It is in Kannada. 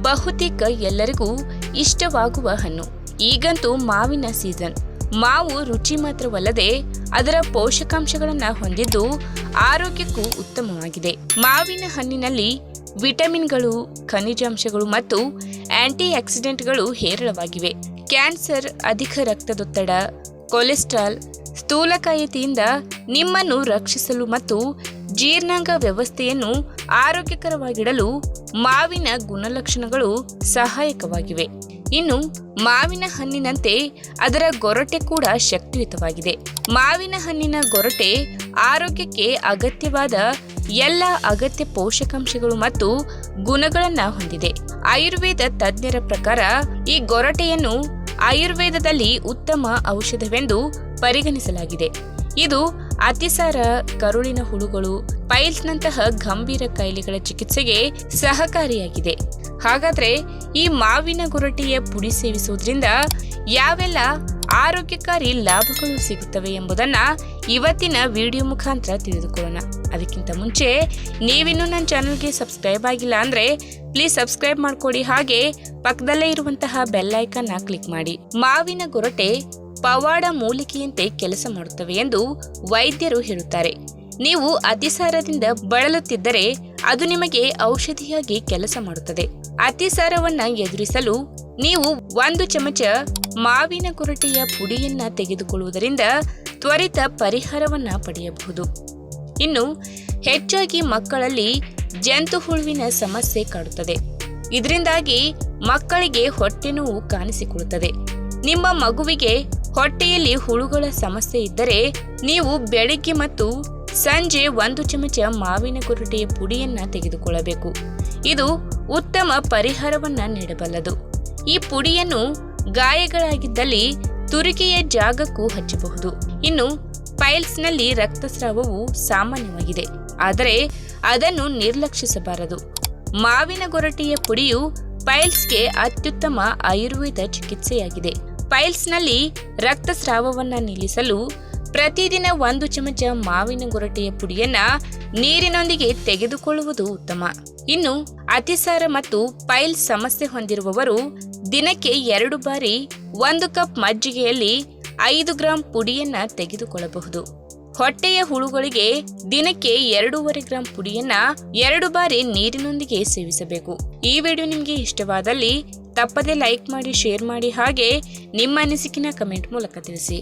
ಬಹುತೇಕ ಎಲ್ಲರಿಗೂ ಇಷ್ಟವಾಗುವ ಹಣ್ಣು. ಈಗಂತೂ ಮಾವಿನ ಸೀಸನ್. ಮಾವು ರುಚಿ ಮಾತ್ರವಲ್ಲದೆ ಅದರ ಪೋಷಕಾಂಶಗಳನ್ನು ಹೊಂದಿದ್ದು ಆರೋಗ್ಯಕ್ಕೂ ಉತ್ತಮವಾಗಿದೆ. ಮಾವಿನ ಹಣ್ಣಿನಲ್ಲಿ ವಿಟಮಿನ್ಗಳು, ಖನಿಜಾಂಶಗಳು ಮತ್ತು ಆಂಟಿ ಆಕ್ಸಿಡೆಂಟ್ಗಳು ಹೇರಳವಾಗಿವೆ. ಕ್ಯಾನ್ಸರ್, ಅಧಿಕ ರಕ್ತದೊತ್ತಡ, ಕೊಲೆಸ್ಟ್ರಾಲ್, ಸ್ಥೂಲಕಾಯತೆಯಿಂದ ನಿಮ್ಮನ್ನು ರಕ್ಷಿಸಲು ಮತ್ತು ಜೀರ್ಣಾಂಗ ವ್ಯವಸ್ಥೆಯನ್ನು ಆರೋಗ್ಯಕರವಾಗಿಡಲು ಮಾವಿನ ಗುಣಲಕ್ಷಣಗಳು ಸಹಾಯಕವಾಗಿವೆ. ಇನ್ನು ಮಾವಿನ ಹಣ್ಣಿನಂತೆ ಅದರ ಗೊರಟೆ ಕೂಡ ಶಕ್ತಿಯುತವಾಗಿದೆ. ಮಾವಿನ ಹಣ್ಣಿನ ಗೊರಟೆ ಆರೋಗ್ಯಕ್ಕೆ ಅಗತ್ಯವಾದ ಎಲ್ಲ ಅಗತ್ಯ ಪೋಷಕಾಂಶಗಳು ಮತ್ತು ಗುಣಗಳನ್ನು ಹೊಂದಿದೆ. ಆಯುರ್ವೇದ ತಜ್ಞರ ಪ್ರಕಾರ ಈ ಗೊರಟೆಯನ್ನು ಆಯುರ್ವೇದದಲ್ಲಿ ಉತ್ತಮ ಔಷಧವೆಂದು ಪರಿಗಣಿಸಲಾಗಿದೆ. ಇದು ಅತಿಸಾರ, ಕರುಳಿನ ಹುಳುಗಳು, ಪೈಲ್ಸ್ನಂತಹ ಗಂಭೀರ ಕಾಯಿಲೆಗಳ ಚಿಕಿತ್ಸೆಗೆ ಸಹಕಾರಿಯಾಗಿದೆ. ಹಾಗಾದ್ರೆ ಈ ಮಾವಿನ ಗೊರಟೆಯ ಪುಡಿ ಸೇವಿಸುವುದರಿಂದ ಯಾವೆಲ್ಲ ಆರೋಗ್ಯಕಾರಿ ಲಾಭಗಳು ಸಿಗುತ್ತವೆ ಎಂಬುದನ್ನ ಇವತ್ತಿನ ವಿಡಿಯೋ ಮುಖಾಂತರ ತಿಳಿದುಕೊಳ್ಳೋಣ. ಅದಕ್ಕಿಂತ ಮುಂಚೆ ನೀವಿನ್ನೂ ನನ್ನ ಚಾನಲ್ಗೆ ಸಬ್ಸ್ಕ್ರೈಬ್ ಆಗಿಲ್ಲ ಅಂದ್ರೆ ಪ್ಲೀಸ್ ಸಬ್ಸ್ಕ್ರೈಬ್ ಮಾಡ್ಕೊಡಿ. ಹಾಗೆ ಪಕ್ಕದಲ್ಲೇ ಇರುವಂತಹ ಬೆಲ್ ಐಕಾನ್ ಕ್ಲಿಕ್ ಮಾಡಿ. ಮಾವಿನ ಗೊರಟೆ ಪವಾಡ ಮೂಲಿಕೆಯಂತೆ ಕೆಲಸ ಮಾಡುತ್ತವೆ ಎಂದು ವೈದ್ಯರು ಹೇಳುತ್ತಾರೆ. ನೀವು ಅತಿಸಾರದಿಂದ ಬಳಲುತ್ತಿದ್ದರೆ ಅದು ನಿಮಗೆ ಔಷಧಿಯಾಗಿ ಕೆಲಸ ಮಾಡುತ್ತದೆ. ಅತಿಸಾರವನ್ನ ಎದುರಿಸಲು ನೀವು 1 ಚಮಚ ಮಾವಿನ ಗೊರಟೆಯ ಪುಡಿಯನ್ನ ತೆಗೆದುಕೊಳ್ಳುವುದರಿಂದ ತ್ವರಿತ ಪರಿಹಾರವನ್ನ ಪಡೆಯಬಹುದು. ಇನ್ನು ಹೆಚ್ಚಾಗಿ ಮಕ್ಕಳಲ್ಲಿ ಜಂತು ಹುಳುವಿನ ಸಮಸ್ಯೆ ಕಾಡುತ್ತದೆ. ಇದರಿಂದಾಗಿ ಮಕ್ಕಳಿಗೆ ಹೊಟ್ಟೆ ನೋವು ಕಾಣಿಸಿಕೊಳ್ಳುತ್ತದೆ. ನಿಮ್ಮ ಮಗುವಿಗೆ ಹೊಟ್ಟೆಯಲ್ಲಿ ಹುಳುಗಳ ಸಮಸ್ಯೆ ಇದ್ದರೆ ನೀವು ಬೆಳಿಗ್ಗೆ ಮತ್ತು ಸಂಜೆ 1 ಚಮಚ ಮಾವಿನ ಗೊರಟೆಯ ಪುಡಿಯನ್ನ ತೆಗೆದುಕೊಳ್ಳಬೇಕು. ಇದು ಉತ್ತಮ ಪರಿಹಾರವನ್ನ ನೀಡಬಲ್ಲದು. ಈ ಪುಡಿಯನ್ನು ಗಾಯಗಳಾಗಿದ್ದಲ್ಲಿ ತುರಿಕೆಯ ಜಾಗಕ್ಕೂ ಹಚ್ಚಬಹುದು. ಇನ್ನು ಪೈಲ್ಸ್ನಲ್ಲಿ ರಕ್ತಸ್ರಾವವು ಸಾಮಾನ್ಯವಾಗಿದೆ, ಆದರೆ ಅದನ್ನು ನಿರ್ಲಕ್ಷಿಸಬಾರದು. ಮಾವಿನ ಗೊರಟೆಯ ಪುಡಿಯು ಪೈಲ್ಸ್ಗೆ ಅತ್ಯುತ್ತಮ ಆಯುರ್ವೇದ ಚಿಕಿತ್ಸೆಯಾಗಿದೆ. ಪೈಲ್ಸ್ನಲ್ಲಿ ರಕ್ತಸ್ರಾವವನ್ನ ನಿಲ್ಲಿಸಲು ಪ್ರತಿದಿನ 1 ಚಮಚ ಮಾವಿನ ಗೊರಟೆಯ ಪುಡಿಯನ್ನ ನೀರಿನೊಂದಿಗೆ ತೆಗೆದುಕೊಳ್ಳುವುದು ಉತ್ತಮ. ಇನ್ನು ಅತಿಸಾರ ಮತ್ತು ಪೈಲ್ಸ್ ಸಮಸ್ಯೆ ಹೊಂದಿರುವವರು ದಿನಕ್ಕೆ 2 ಬಾರಿ 1 ಕಪ್ ಮಜ್ಜಿಗೆಯಲ್ಲಿ 5 ಗ್ರಾಂ ಪುಡಿಯನ್ನ ತೆಗೆದುಕೊಳ್ಳಬಹುದು. ಹೊಟ್ಟೆಯ ಹುಳುಗಳಿಗೆ ದಿನಕ್ಕೆ 2.5 ಗ್ರಾಂ ಪುಡಿಯನ್ನ 2 ಬಾರಿ ನೀರಿನೊಂದಿಗೆ ಸೇವಿಸಬೇಕು. ಈ ವಿಡಿಯೋ ನಿಮಗೆ ಇಷ್ಟವಾದಲ್ಲಿ ತಪ್ಪದೆ ಲೈಕ್ ಮಾಡಿ, ಶೇರ್ ಮಾಡಿ, ಹಾಗೆ ನಿಮ್ಮ ಅನಿಸಿಕೆನ ಕಮೆಂಟ್ ಮೂಲಕ ತಿಳಿಸಿ.